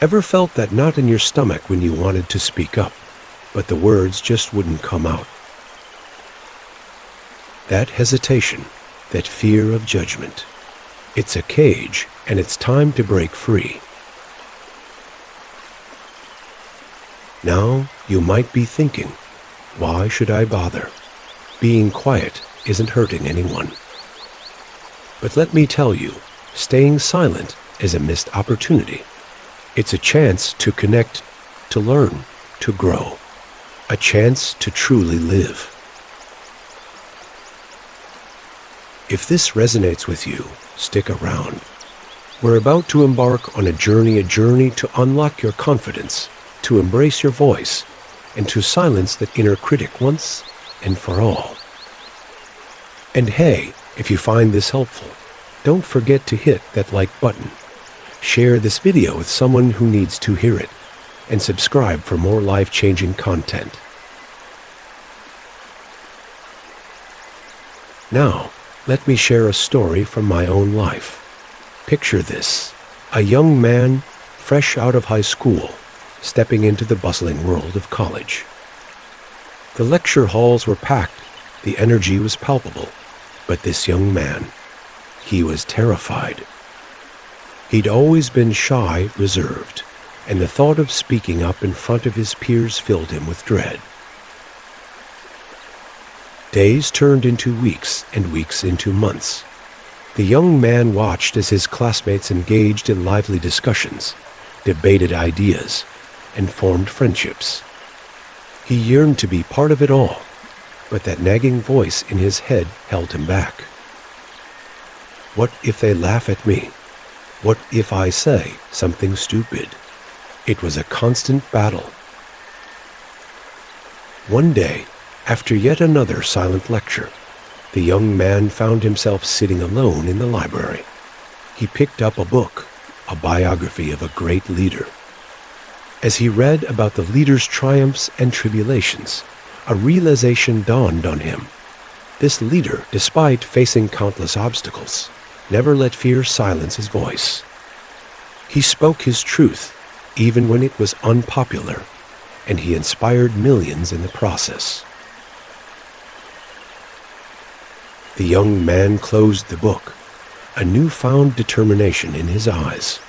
Ever felt that knot in your stomach when you wanted to speak up, but the words just wouldn't come out? That hesitation, that fear of judgment. It's a cage, and it's time to break free. Now, you might be thinking, why should I bother? Being quiet isn't hurting anyone. But let me tell you, staying silent is a missed opportunity. It's a chance to connect, to learn, to grow. A chance to truly live. If this resonates with you, stick around. We're about to embark on a journey to unlock your confidence, to embrace your voice, and to silence that inner critic once and for all. And hey, if you find this helpful, don't forget to hit that like button. Share this video with someone who needs to hear it, and subscribe for more life-changing content. Now, let me share a story from my own life. Picture this, a young man, fresh out of high school, stepping into the bustling world of college. The lecture halls were packed, the energy was palpable, but this young man, he was terrified. He'd always been shy, reserved, and the thought of speaking up in front of his peers filled him with dread. Days turned into weeks and weeks into months. The young man watched as his classmates engaged in lively discussions, debated ideas, and formed friendships. He yearned to be part of it all, but that nagging voice in his head held him back. What if they laugh at me? What if I say something stupid? It was a constant battle. One day, after yet another silent lecture, the young man found himself sitting alone in the library. He picked up a book, a biography of a great leader. As he read about the leader's triumphs and tribulations, a realization dawned on him. This leader, despite facing countless obstacles, never let fear silence his voice. He spoke his truth, even when it was unpopular, and he inspired millions in the process. The young man closed the book, a newfound determination in his eyes.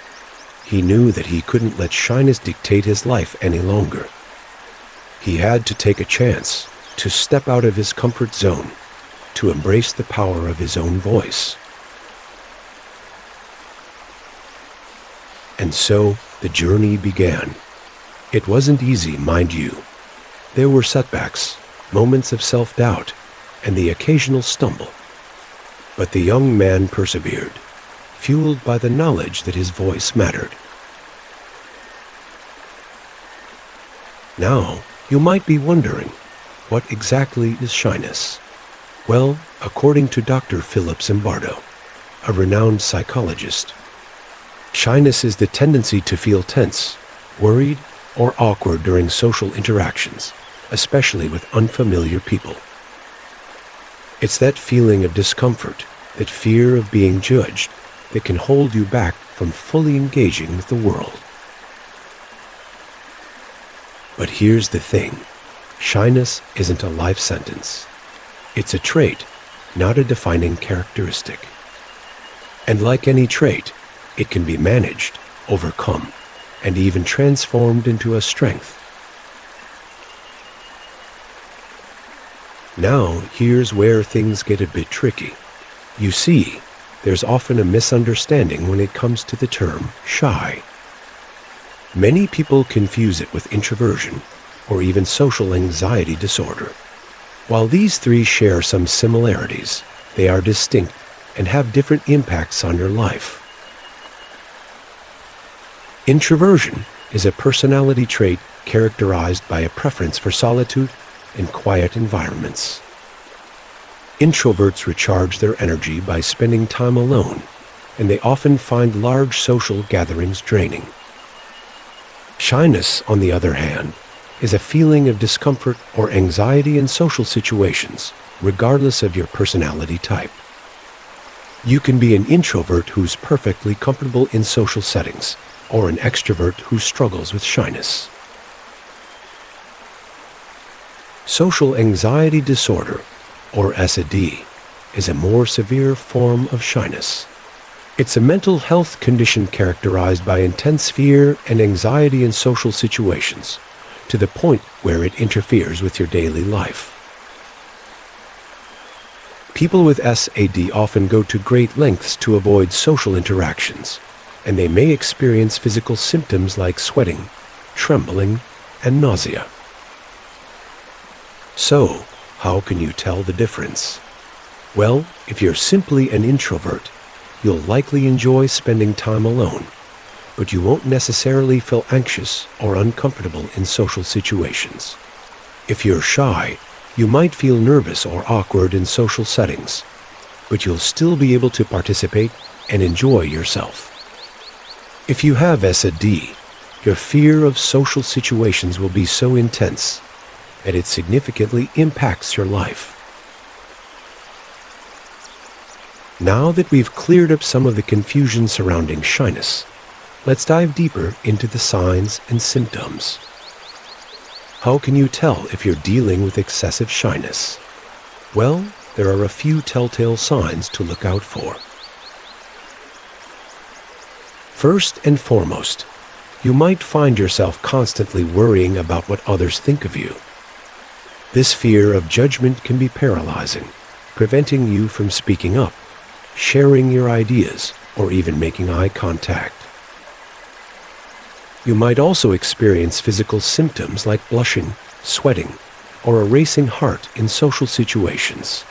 He knew that he couldn't let shyness dictate his life any longer. He had to take a chance, to step out of his comfort zone, to embrace the power of his own voice. And so the journey began. It wasn't easy, mind you. There were setbacks, moments of self-doubt, and the occasional stumble. But the young man persevered, fueled by the knowledge that his voice mattered. Now, you might be wondering, what exactly is shyness? Well, according to Dr. Philip Zimbardo, a renowned psychologist, shyness is the tendency to feel tense, worried, or awkward during social interactions, especially with unfamiliar people. It's that feeling of discomfort, that fear of being judged, that can hold you back from fully engaging with the world. But here's the thing, shyness isn't a life sentence. It's a trait, not a defining characteristic. And like any trait, it can be managed, overcome, and even transformed into a strength. Now, here's where things get a bit tricky. You see, there's often a misunderstanding when it comes to the term shy. Many people confuse it with introversion or even social anxiety disorder. While these three share some similarities, they are distinct and have different impacts on your life. Introversion is a personality trait characterized by a preference for solitude and quiet environments. Introverts recharge their energy by spending time alone, and they often find large social gatherings draining. Shyness, on the other hand, is a feeling of discomfort or anxiety in social situations, regardless of your personality type. You can be an introvert who's perfectly comfortable in social settings, or an extrovert who struggles with shyness. Social anxiety disorder, or SAD, is a more severe form of shyness. It's a mental health condition characterized by intense fear and anxiety in social situations, to the point where it interferes with your daily life. People with SAD often go to great lengths to avoid social interactions, and they may experience physical symptoms like sweating, trembling, and nausea. So, how can you tell the difference? Well, if you're simply an introvert, you'll likely enjoy spending time alone, but you won't necessarily feel anxious or uncomfortable in social situations. If you're shy, you might feel nervous or awkward in social settings, but you'll still be able to participate and enjoy yourself. If you have SAD, your fear of social situations will be so intense that it significantly impacts your life. Now that we've cleared up some of the confusion surrounding shyness, let's dive deeper into the signs and symptoms. How can you tell if you're dealing with excessive shyness? Well, there are a few telltale signs to look out for. First and foremost, you might find yourself constantly worrying about what others think of you. This fear of judgment can be paralyzing, preventing you from speaking up, sharing your ideas, or even making eye contact. You might also experience physical symptoms like blushing, sweating, or a racing heart in social situations.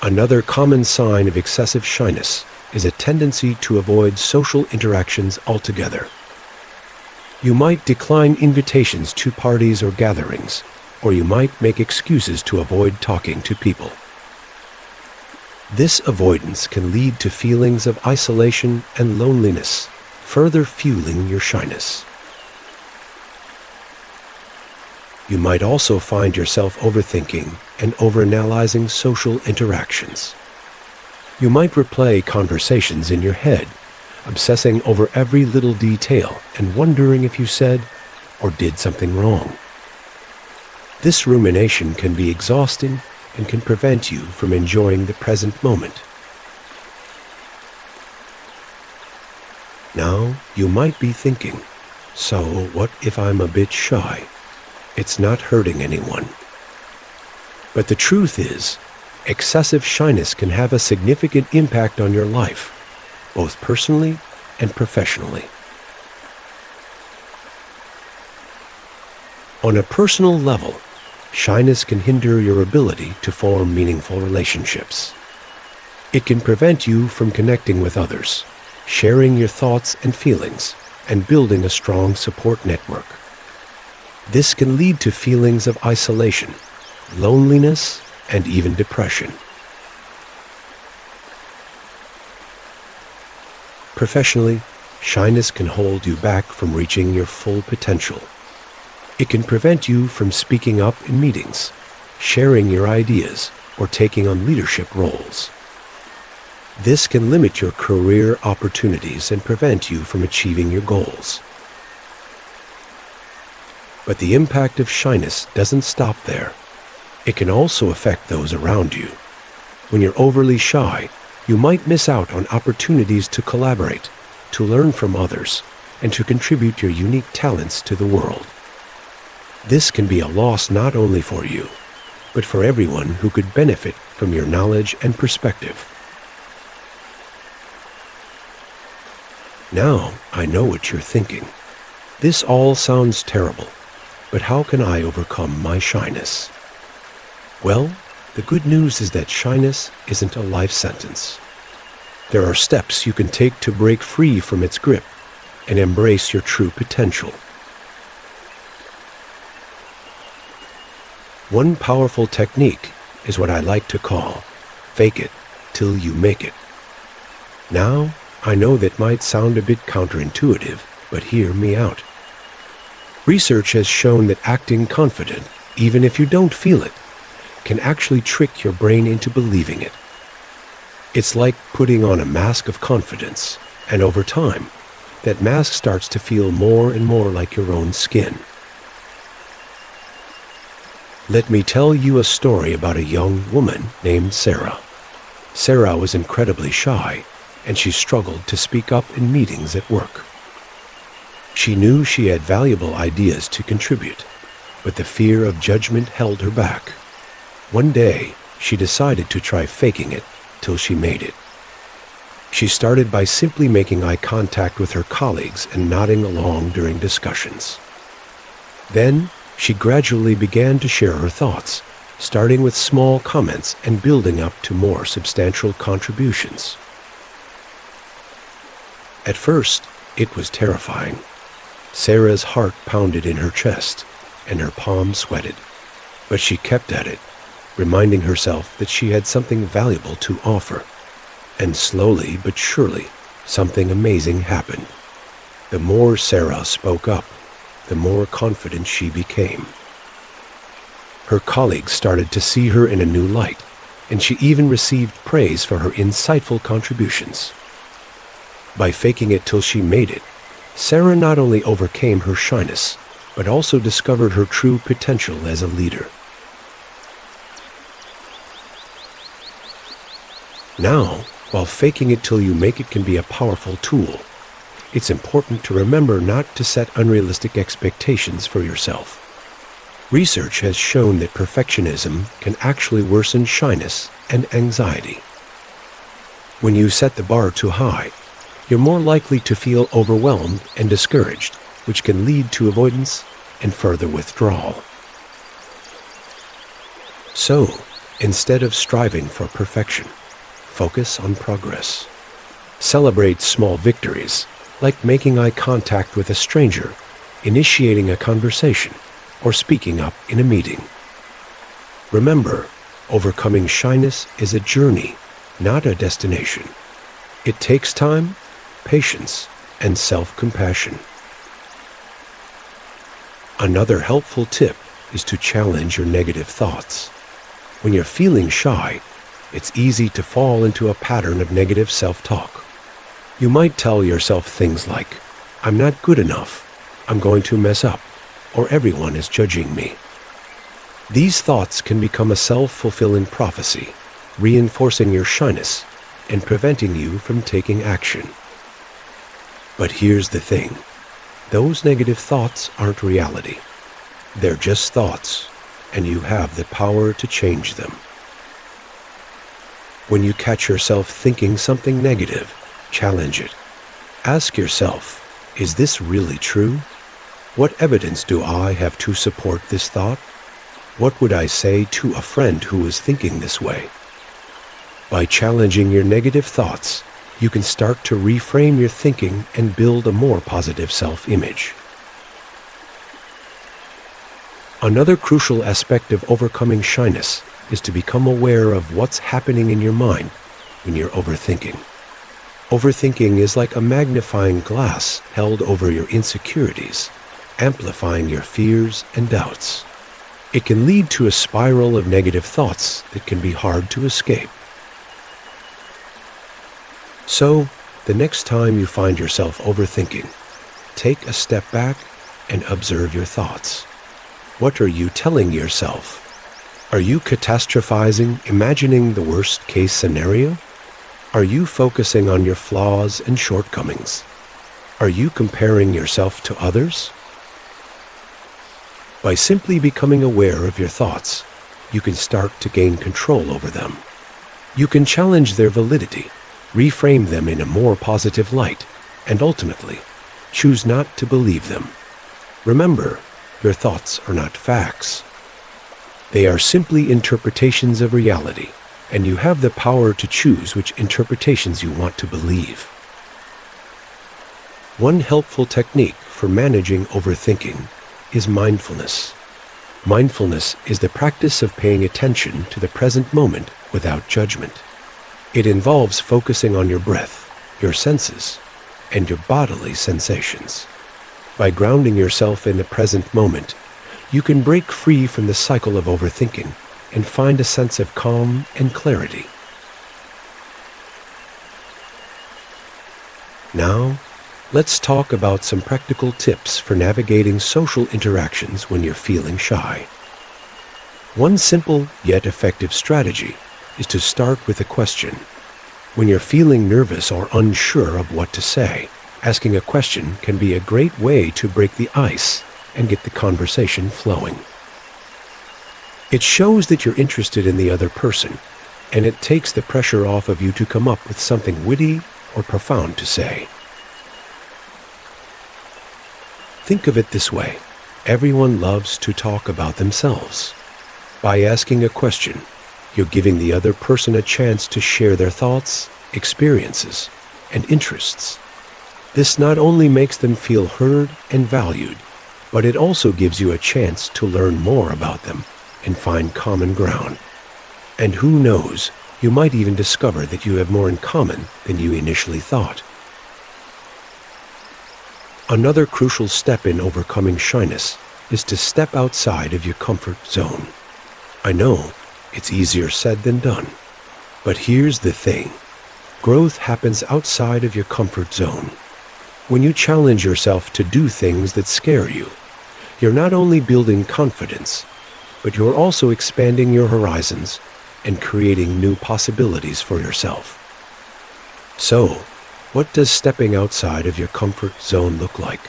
Another common sign of excessive shyness is a tendency to avoid social interactions altogether. You might decline invitations to parties or gatherings, or you might make excuses to avoid talking to people. This avoidance can lead to feelings of isolation and loneliness, further fueling your shyness. You might also find yourself overthinking and overanalyzing social interactions. You might replay conversations in your head, obsessing over every little detail and wondering if you said or did something wrong. This rumination can be exhausting and can prevent you from enjoying the present moment. Now, you might be thinking, so what if I'm a bit shy? It's not hurting anyone. But the truth is, excessive shyness can have a significant impact on your life, both personally and professionally. On a personal level, shyness can hinder your ability to form meaningful relationships. It can prevent you from connecting with others, sharing your thoughts and feelings, and building a strong support network. This can lead to feelings of isolation, loneliness, and even depression. Professionally, shyness can hold you back from reaching your full potential. It can prevent you from speaking up in meetings, sharing your ideas, or taking on leadership roles. This can limit your career opportunities and prevent you from achieving your goals. But the impact of shyness doesn't stop there. It can also affect those around you. When you're overly shy, you might miss out on opportunities to collaborate, to learn from others, and to contribute your unique talents to the world. This can be a loss not only for you, but for everyone who could benefit from your knowledge and perspective. Now, I know what you're thinking. This all sounds terrible, but how can I overcome my shyness? Well, the good news is that shyness isn't a life sentence. There are steps you can take to break free from its grip and embrace your true potential. One powerful technique is what I like to call fake it till you make it. Now, I know that might sound a bit counterintuitive, but hear me out. Research has shown that acting confident, even if you don't feel it, can actually trick your brain into believing it. It's like putting on a mask of confidence, and over time, that mask starts to feel more and more like your own skin. Let me tell you a story about a young woman named Sarah. Sarah was incredibly shy, and she struggled to speak up in meetings at work. She knew she had valuable ideas to contribute, but the fear of judgment held her back. One day, she decided to try faking it till she made it. She started by simply making eye contact with her colleagues and nodding along during discussions. Then, she gradually began to share her thoughts, starting with small comments and building up to more substantial contributions. At first, it was terrifying. Sarah's heart pounded in her chest, and her palms sweated. But she kept at it, reminding herself that she had something valuable to offer. And slowly but surely, something amazing happened. The more Sarah spoke up, the more confident she became. Her colleagues started to see her in a new light, and she even received praise for her insightful contributions. By faking it till she made it, Sarah not only overcame her shyness, but also discovered her true potential as a leader. Now, while faking it till you make it can be a powerful tool, it's important to remember not to set unrealistic expectations for yourself. Research has shown that perfectionism can actually worsen shyness and anxiety. When you set the bar too high, you're more likely to feel overwhelmed and discouraged, which can lead to avoidance and further withdrawal. So, instead of striving for perfection, focus on progress. Celebrate small victories, like making eye contact with a stranger, initiating a conversation, or speaking up in a meeting. Remember, overcoming shyness is a journey, not a destination. It takes time, patience, and self-compassion. Another helpful tip is to challenge your negative thoughts. When you're feeling shy, it's easy to fall into a pattern of negative self-talk. You might tell yourself things like, "I'm not good enough, I'm going to mess up, or everyone is judging me." These thoughts can become a self-fulfilling prophecy, reinforcing your shyness and preventing you from taking action. But here's the thing. Those negative thoughts aren't reality. They're just thoughts, and you have the power to change them. When you catch yourself thinking something negative, challenge it. Ask yourself, is this really true? What evidence do I have to support this thought? What would I say to a friend who is thinking this way? By challenging your negative thoughts, you can start to reframe your thinking and build a more positive self-image. Another crucial aspect of overcoming shyness is to become aware of what's happening in your mind when you're overthinking. Overthinking is like a magnifying glass held over your insecurities, amplifying your fears and doubts. It can lead to a spiral of negative thoughts that can be hard to escape. So, the next time you find yourself overthinking, take a step back and observe your thoughts. What are you telling yourself? Are you catastrophizing, imagining the worst-case scenario? Are you focusing on your flaws and shortcomings? Are you comparing yourself to others? By simply becoming aware of your thoughts, you can start to gain control over them. You can challenge their validity, reframe them in a more positive light, and ultimately, choose not to believe them. Remember, your thoughts are not facts. They are simply interpretations of reality, and you have the power to choose which interpretations you want to believe. One helpful technique for managing overthinking is mindfulness. Mindfulness is the practice of paying attention to the present moment without judgment. It involves focusing on your breath, your senses, and your bodily sensations. By grounding yourself in the present moment, you can break free from the cycle of overthinking and find a sense of calm and clarity. Now, let's talk about some practical tips for navigating social interactions when you're feeling shy. One simple yet effective strategy is to start with a question. When you're feeling nervous or unsure of what to say, asking a question can be a great way to break the ice and get the conversation flowing. It shows that you're interested in the other person, and it takes the pressure off of you to come up with something witty or profound to say. Think of it this way. Everyone loves to talk about themselves. By asking a question, you're giving the other person a chance to share their thoughts, experiences, and interests. This not only makes them feel heard and valued, but it also gives you a chance to learn more about them and find common ground. And who knows, you might even discover that you have more in common than you initially thought. Another crucial step in overcoming shyness is to step outside of your comfort zone. I know, it's easier said than done. But here's the thing. Growth happens outside of your comfort zone. When you challenge yourself to do things that scare you, you're not only building confidence, but you're also expanding your horizons and creating new possibilities for yourself. So, what does stepping outside of your comfort zone look like?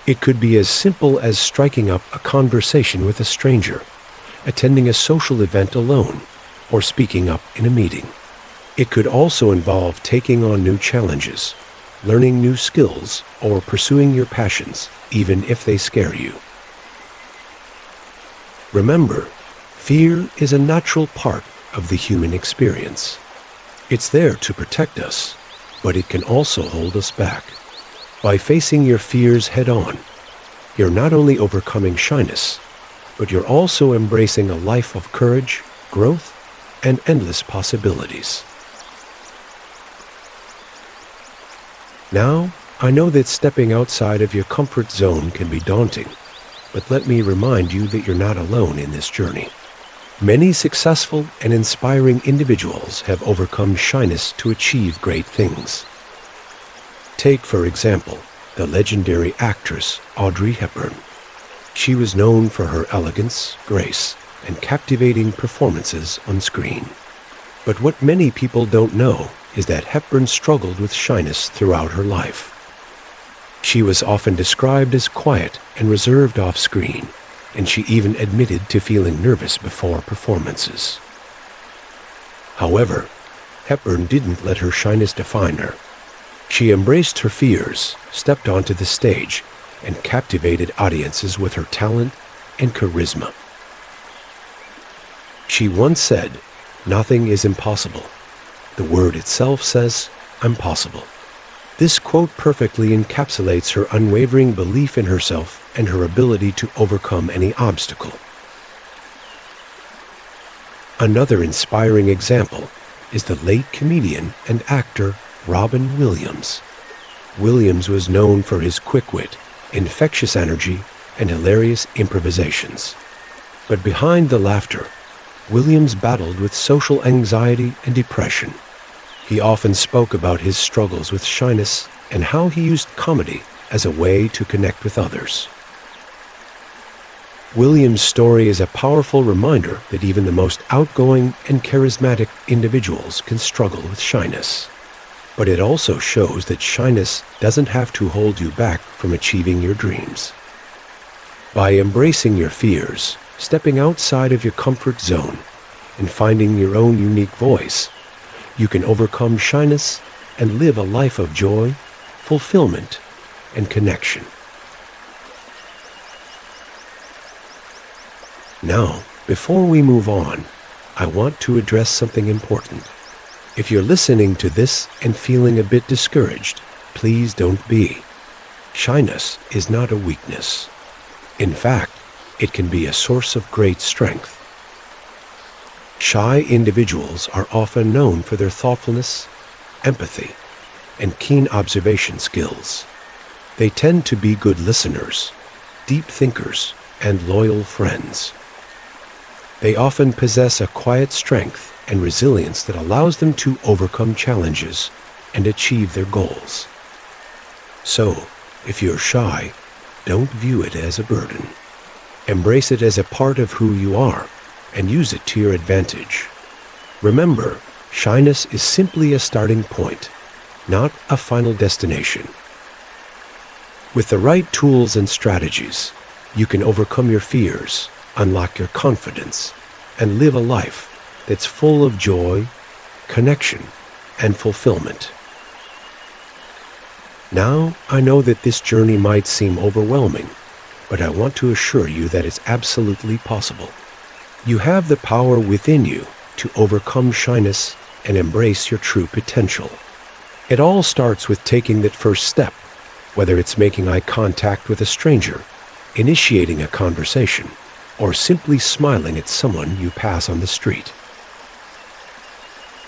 It could be as simple as striking up a conversation with a stranger, attending a social event alone, or speaking up in a meeting. It could also involve taking on new challenges, learning new skills, or pursuing your passions, even if they scare you. Remember, fear is a natural part of the human experience. It's there to protect us, but it can also hold us back. By facing your fears head-on, you're not only overcoming shyness, but you're also embracing a life of courage, growth, and endless possibilities. Now, I know that stepping outside of your comfort zone can be daunting, but let me remind you that you're not alone in this journey. Many successful and inspiring individuals have overcome shyness to achieve great things. Take, for example, the legendary actress Audrey Hepburn. She was known for her elegance, grace, and captivating performances on screen. But what many people don't know is that Hepburn struggled with shyness throughout her life. She was often described as quiet and reserved off-screen, and she even admitted to feeling nervous before performances. However, Hepburn didn't let her shyness define her. She embraced her fears, stepped onto the stage, and captivated audiences with her talent and charisma. She once said, "Nothing is impossible. The word itself says, I'm possible." This quote perfectly encapsulates her unwavering belief in herself and her ability to overcome any obstacle. Another inspiring example is the late comedian and actor Robin Williams. Williams was known for his quick wit, infectious energy, and hilarious improvisations. But behind the laughter, Williams battled with social anxiety and depression. He often spoke about his struggles with shyness and how he used comedy as a way to connect with others. Williams' story is a powerful reminder that even the most outgoing and charismatic individuals can struggle with shyness. But it also shows that shyness doesn't have to hold you back from achieving your dreams. By embracing your fears, stepping outside of your comfort zone, and finding your own unique voice, you can overcome shyness and live a life of joy, fulfillment, and connection. Now, before we move on, I want to address something important. If you're listening to this and feeling a bit discouraged, please don't be. Shyness is not a weakness. In fact, it can be a source of great strength. Shy individuals are often known for their thoughtfulness, empathy, and keen observation skills. They tend to be good listeners, deep thinkers, and loyal friends. They often possess a quiet strength and resilience that allows them to overcome challenges and achieve their goals. So, if you're shy, don't view it as a burden. Embrace it as a part of who you are and use it to your advantage. Remember, shyness is simply a starting point, not a final destination. With the right tools and strategies, you can overcome your fears, unlock your confidence, and live a life that's full of joy, connection, and fulfillment. Now, I know that this journey might seem overwhelming, but I want to assure you that it's absolutely possible. You have the power within you to overcome shyness and embrace your true potential. It all starts with taking that first step, whether it's making eye contact with a stranger, initiating a conversation, or simply smiling at someone you pass on the street.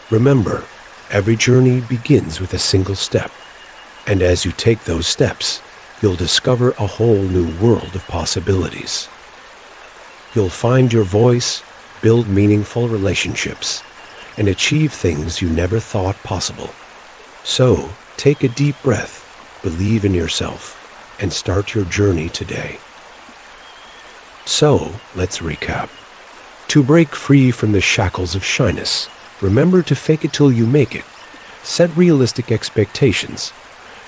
Remember, every journey begins with a single step, and as you take those steps, you'll discover a whole new world of possibilities. You'll find your voice, build meaningful relationships, and achieve things you never thought possible. So, take a deep breath, believe in yourself, and start your journey today. So, let's recap. To break free from the shackles of shyness, remember to fake it till you make it. Set realistic expectations.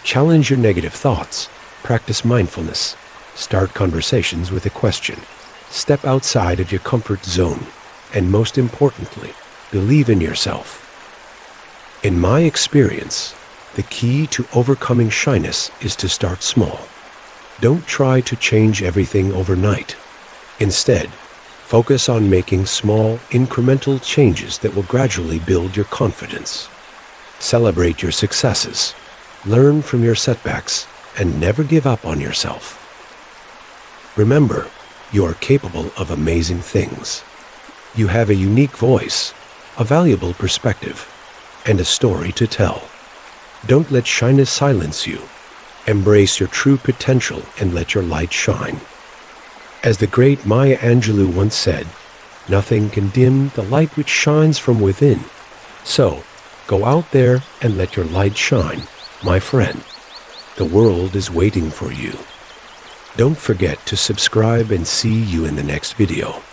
Challenge your negative thoughts. Practice mindfulness. Start conversations with a question. Step outside of your comfort zone. And most importantly, believe in yourself. In my experience, the key to overcoming shyness is to start small. Don't try to change everything overnight. Instead, focus on making small, incremental changes that will gradually build your confidence. Celebrate your successes. Learn from your setbacks and never give up on yourself. Remember, you are capable of amazing things. You have a unique voice, a valuable perspective, and a story to tell. Don't let shyness silence you. Embrace your true potential and let your light shine. As the great Maya Angelou once said, nothing can dim the light which shines from within. So, go out there and let your light shine, my friend. The world is waiting for you. Don't forget to subscribe and see you in the next video.